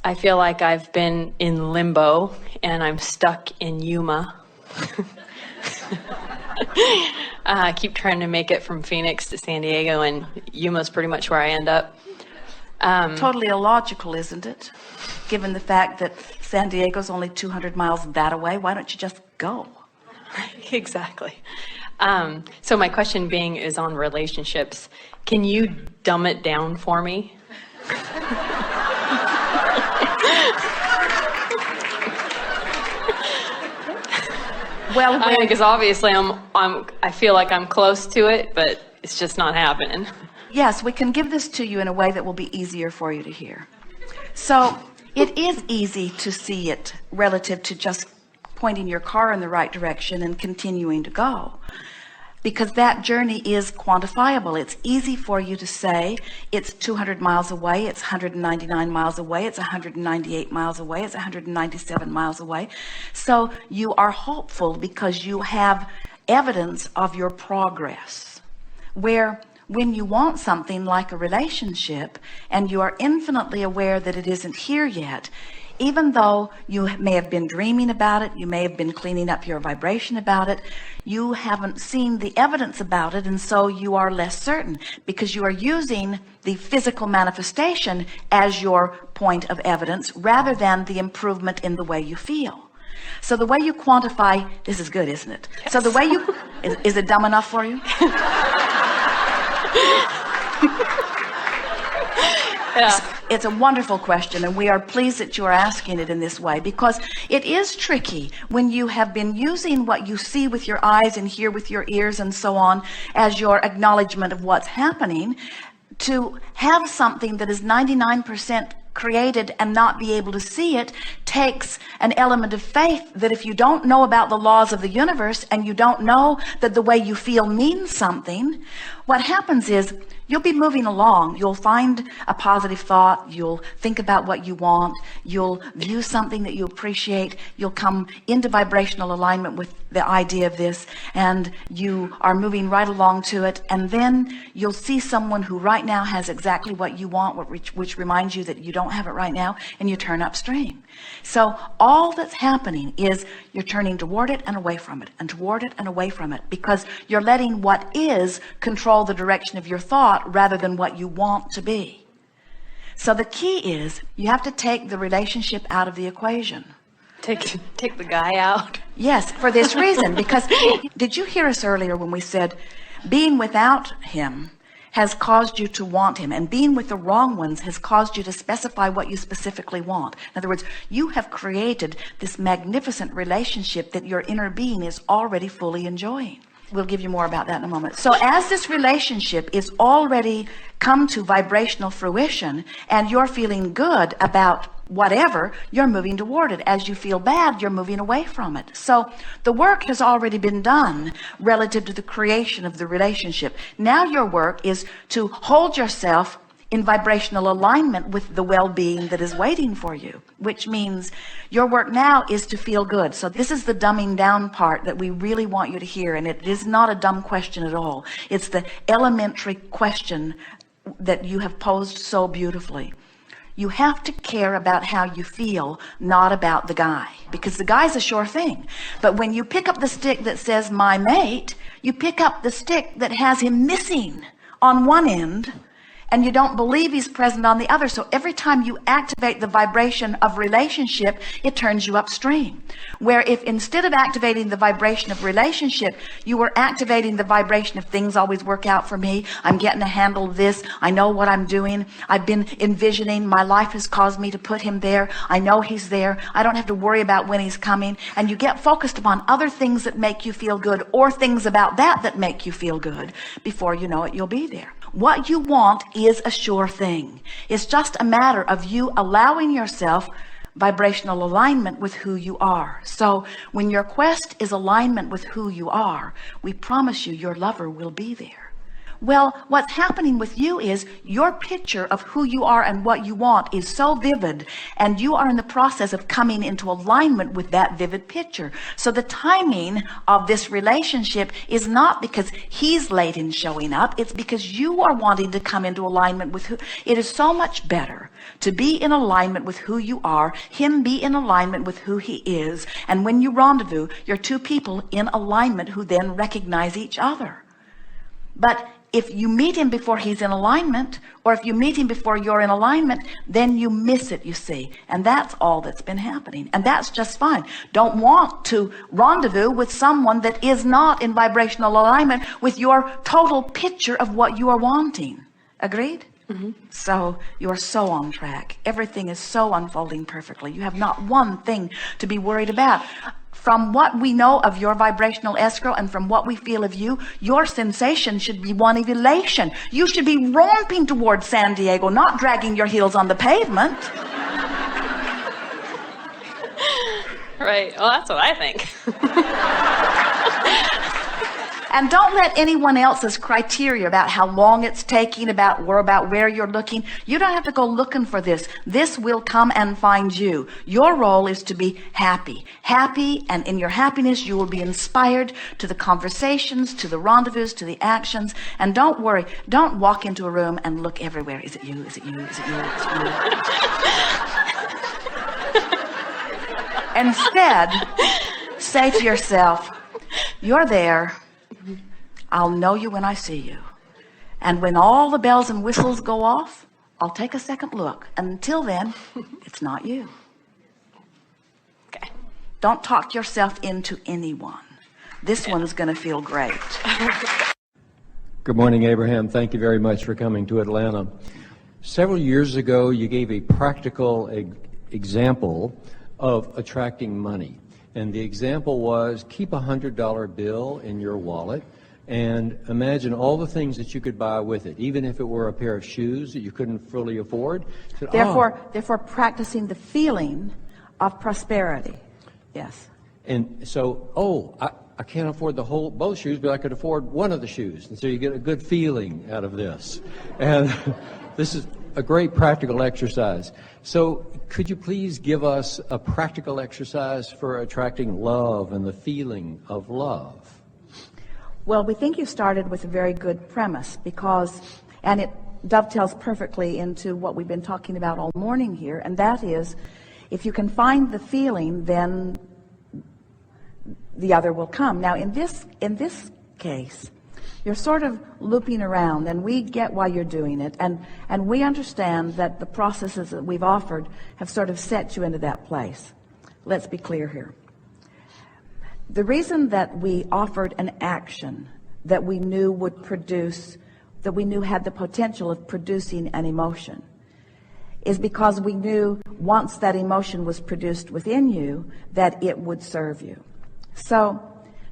I feel like I've been in limbo and I'm stuck in Yuma. I keep trying to make it from Phoenix to San Diego, and Yuma's pretty much where I end up. Totally illogical, isn't it? Given the fact that San Diego's only 200 miles that away, why don't you just go? Exactly. So my question being is on relationships. Can you dumb it down for me? Well, because obviously I feel like I'm close to it, but it's just not happening. yes, we can give this to you in a way that will be easier for you to hear. So it is easy to see it relative to just pointing your car in the right direction and continuing to go, because that journey is quantifiable. It's easy for you to say it's 200 miles away, it's 199 miles away, it's 198 miles away, it's 197 miles away. So you are hopeful because you have evidence of your progress. Where when you want something like a relationship and you are infinitely aware that it isn't here yet, even though you may have been dreaming about it, you may have been cleaning up your vibration about it, you haven't seen the evidence about it, and so you are less certain because you are using the physical manifestation as your point of evidence rather than the improvement in the way you feel. So the way you quantify, this is good, isn't it? Yes. So the way you, is it dumb enough for you? Yeah. It's a wonderful question, and we are pleased that you are asking it in this way, because it is tricky when you have been using what you see with your eyes and hear with your ears and so on as your acknowledgement of what's happening, to have something that is 99% created and not be able to see it takes an element of faith that if you don't know about the laws of the universe and you don't know that the way you feel means something, what happens is you'll be moving along. You'll find a positive thought. You'll think about what you want. You'll view something that you appreciate. You'll come into vibrational alignment with the idea of this, and you are moving right along to it. And then you'll see someone who right now has exactly what you want, which reminds you that you don't have it right now, and you turn upstream. So all that's happening is you're turning toward it and away from it, and toward it and away from it, because you're letting what is control the direction of your thought rather than what you want to be. So the key is you have to take the relationship out of the equation. Take the guy out. Yes, for this reason, because did you hear us earlier when we said being without him has caused you to want him, and being with the wrong ones has caused you to specify what you specifically want? In other words, you have created this magnificent relationship that your inner being is already fully enjoying. We'll give you more about that in a moment. So as this relationship is already come to vibrational fruition and you're feeling good about whatever, you're moving toward it. As you feel bad, you're moving away from it. So the work has already been done relative to the creation of the relationship. Now your work is to hold yourself in vibrational alignment with the well-being that is waiting for you, which means your work now is to feel good. So this is the dumbing down part that we really want you to hear, and it is not a dumb question at all. It's the elementary question that you have posed so beautifully. You have to care about how you feel, not about the guy, because the guy's a sure thing. But when you pick up the stick that says my mate, you pick up the stick that has him missing on one end, and you don't believe he's present on the other. So every time you activate the vibration of relationship, it turns you upstream. Where if instead of activating the vibration of relationship, you were activating the vibration of things always work out for me, I'm getting a handle of this, I know what I'm doing, I've been envisioning, my life has caused me to put him there, I know he's there, I don't have to worry about when he's coming, and you get focused upon other things that make you feel good, or things about that make you feel good, before you know it, you'll be there. What you want is a sure thing. It's just a matter of you allowing yourself vibrational alignment with who you are. So when your quest is alignment with who you are, we promise you your lover will be there. Well, what's happening with you is your picture of who you are and what you want is so vivid, and you are in the process of coming into alignment with that vivid picture. So the timing of this relationship is not because he's late in showing up. It's because you are wanting to come into alignment with who. It is so much better to be in alignment with who you are, him be in alignment with who he is. And when you rendezvous, you're two people in alignment who then recognize each other. But if you meet him before he's in alignment, or if you meet him before you're in alignment, then you miss it, you see. And that's all that's been happening. And that's just fine. Don't want to rendezvous with someone that is not in vibrational alignment with your total picture of what you are wanting. Agreed? Mm-hmm. So you are so on track. Everything is so unfolding perfectly. You have not one thing to be worried about. From what we know of your vibrational escrow and from what we feel of you, your sensation should be one of elation. You should be romping towards San Diego, not dragging your heels on the pavement. Right. Well, that's what I think. And don't let anyone else's criteria about how long it's taking, about where you're looking. You don't have to go looking for this. This will come and find you. Your role is to be happy. Happy, and in your happiness, you will be inspired to the conversations, to the rendezvous, to the actions. And don't worry. Don't walk into a room and look everywhere. Is it you? Is it you? Is it you? Is it you? Instead, say to yourself, you're there. I'll know you when I see you. And when all the bells and whistles go off, I'll take a second look. And until then, it's not you. Okay. Don't talk yourself into anyone. This one's going to feel great. Good morning, Abraham. Thank you very much for coming to Atlanta. Several years ago, you gave a practical example of attracting money. And the example was keep a $100 bill in your wallet and imagine all the things that you could buy with it, even if it were a pair of shoes that you couldn't fully afford. So, therefore, practicing the feeling of prosperity. Yes. And so, I can't afford both shoes, but I could afford one of the shoes. And so you get a good feeling out of this. And this is a great practical exercise. So could you please give us a practical exercise for attracting love and the feeling of love? Well, we think you started with a very good premise and it dovetails perfectly into what we've been talking about all morning here, and that is, if you can find the feeling, then the other will come. Now, in this case, you're sort of looping around, and we get why you're doing it, and we understand that the processes that we've offered have sort of set you into that place. Let's be clear here. The reason that we offered an action that we knew would produce, that we knew had the potential of producing an emotion, is because we knew once that emotion was produced within you, that it would serve you. So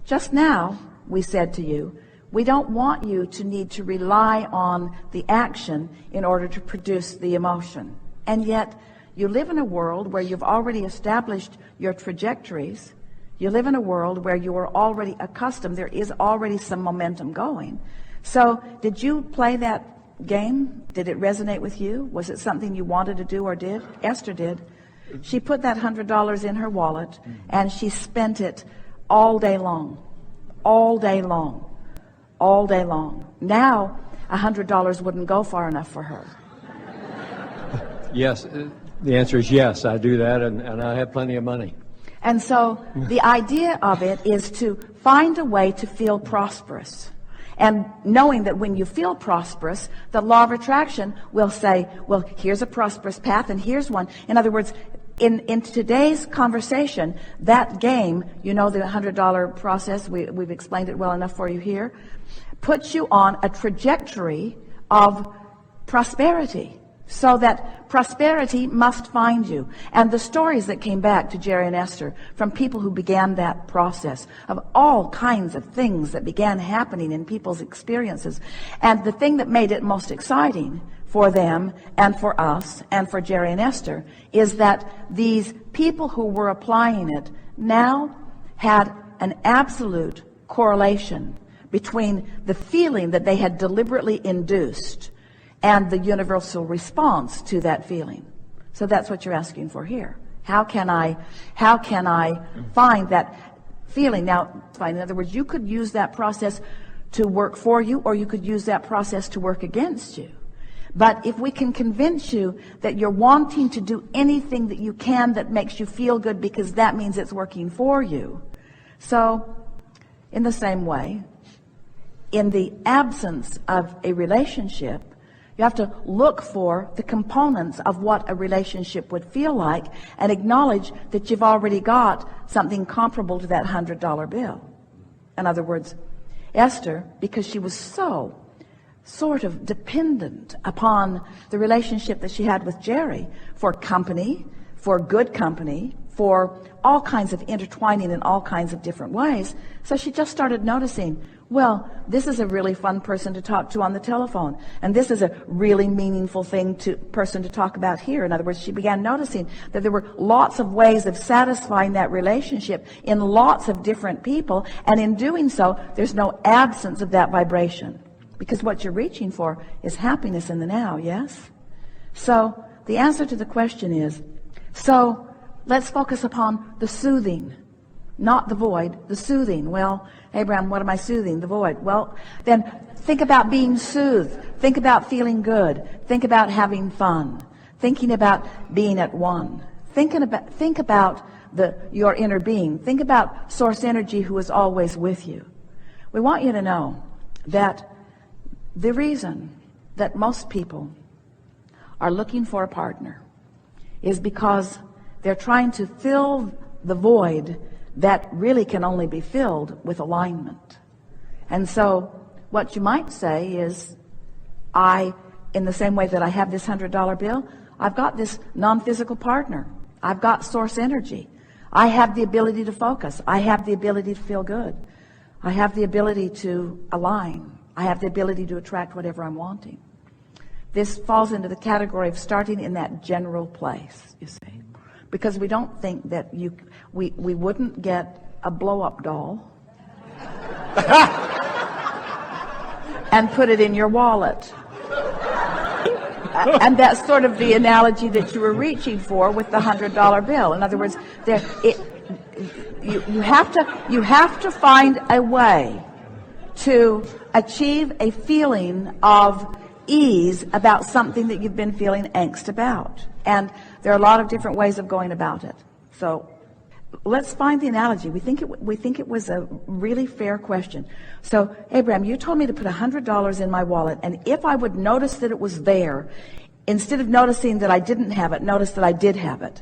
just now, we said to you, we don't want you to need to rely on the action in order to produce the emotion. And yet, you live in a world where you've already established your trajectories. You live in a world where you are already accustomed. There is already some momentum going. So, did you play that game? Did it resonate with you? Was it something you wanted to do or did? Esther did. She put that $100 in her wallet, and she spent it all day long. All day long. All day long. Now, $100 wouldn't go far enough for her. Yes, the answer is yes, I do that, and I have plenty of money. And so the idea of it is to find a way to feel prosperous. And knowing that when you feel prosperous, the law of attraction will say, well, here's a prosperous path and here's one. In other words, in today's conversation, that game, you know, the $100 process, we've explained it well enough for you here, puts you on a trajectory of prosperity. So that prosperity must find you. And the stories that came back to Jerry and Esther from people who began that process of all kinds of things that began happening in people's experiences. And the thing that made it most exciting for them and for us and for Jerry and Esther is that these people who were applying it now had an absolute correlation between the feeling that they had deliberately induced and the universal response to that feeling. So that's what you're asking for here. How can I find that feeling? Now, in other words, you could use that process to work for you, or you could use that process to work against you. But if we can convince you that you're wanting to do anything that you can that makes you feel good, because that means it's working for you. So, in the same way, in the absence of a relationship, you have to look for the components of what a relationship would feel like and acknowledge that you've already got something comparable to that $100 bill. In other words, Esther, because she was so sort of dependent upon the relationship that she had with Jerry for company, for good company, for all kinds of intertwining in all kinds of different ways. So she just started noticing, well, this is a really fun person to talk to on the telephone, and this is a really meaningful person to talk about here. In other words, she began noticing that there were lots of ways of satisfying that relationship in lots of different people, and in doing so, there's no absence of that vibration, because what you're reaching for is happiness in the now, yes? So the answer to the question is, so let's focus upon the soothing, not the void, the soothing. Well, Abraham, what am I soothing? The void. Well, then think about being soothed. Think about feeling good. Think about having fun. Thinking about being at one. Think about your inner being. Think about source energy who is always with you. We want you to know that the reason that most people are looking for a partner is because they're trying to fill the void that really can only be filled with alignment. And so what you might say is, in the same way that I have this $100 bill, I've got this non-physical partner. I've got source energy. I have the ability to focus. I have the ability to feel good. I have the ability to align. I have the ability to attract whatever I'm wanting. This falls into the category of starting in that general place, you see. Because we don't think that we wouldn't get a blow-up doll and put it in your wallet. And that's sort of the analogy that you were reaching for with the $100 bill. In other words, you have to find a way to achieve a feeling of ease about something that you've been feeling angst about. And there are a lot of different ways of going about it. So let's find the analogy. We think it was a really fair question. So, Abraham, you told me to put $100 in my wallet, and if I would notice that it was there, instead of noticing that I didn't have it, notice that I did have it.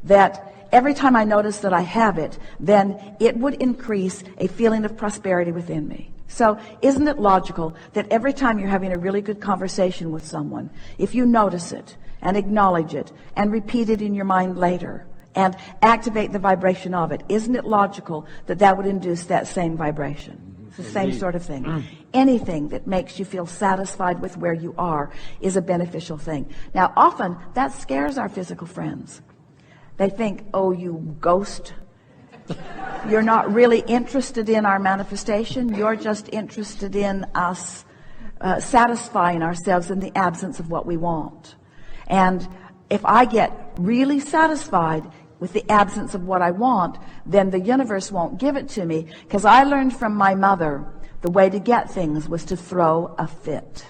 That every time I notice that I have it, then it would increase a feeling of prosperity within me. So isn't it logical that every time you're having a really good conversation with someone, if you notice it and acknowledge it and repeat it in your mind later and activate the vibration of it, isn't it logical that that would induce that same vibration? It's the same sort of thing. Anything that makes you feel satisfied with where you are is a beneficial thing. Now, often that scares our physical friends. They think, oh, you ghost. You're not really interested in our manifestation. You're just interested in us satisfying ourselves in the absence of what we want. And if I get really satisfied with the absence of what I want, then the universe won't give it to me, because I learned from my mother the way to get things was to throw a fit.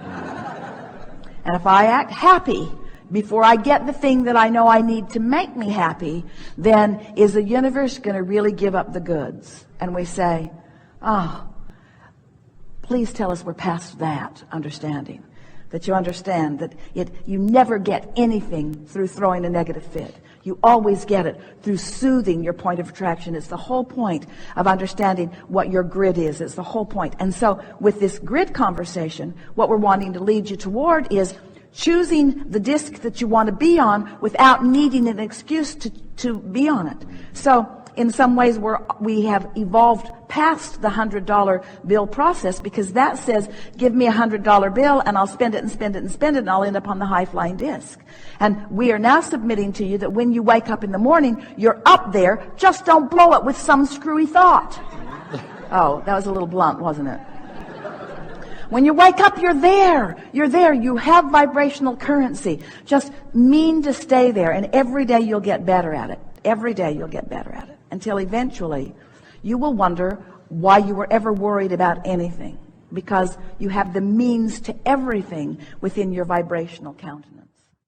And if I act happy before I get the thing that I know I need to make me happy, then is the universe going to really give up the goods? And we say, oh, please tell us we're past that understanding. That you understand that you never get anything through throwing a negative fit. You always get it through soothing your point of attraction. It's the whole point of understanding what your grid is. It's the whole point. And so with this grid conversation, what we're wanting to lead you toward is choosing the disc that you want to be on without needing an excuse to be on it. So in some ways we have evolved past the $100 bill process, because that says, give me a $100 bill and I'll spend it and spend it and spend it and I'll end up on the high-flying disc. And we are now submitting to you that when you wake up in the morning, you're up there, just don't blow it with some screwy thought. Oh, that was a little blunt, wasn't it? When you wake up, you're there. You're there. You have vibrational currency. Just mean to stay there, and every day you'll get better at it. Every day you'll get better at it, until eventually you will wonder why you were ever worried about anything, because you have the means to everything within your vibrational countenance.